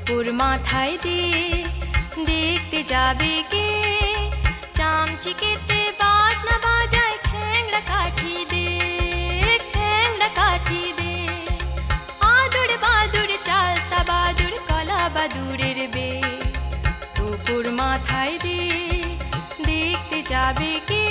টোপর মাথায় দিয়ে দেখতে যাবে কে? চামচিকেতে বাজনা বাজায় খ্যাংড়া কাঠি দে, খ্যাংড়া কাঠি দে। আদুর বাদুর চালতা বাদুর কলা বাদুরের বে। টোপর মাথায় দিয়ে দেখতে যাবে কে?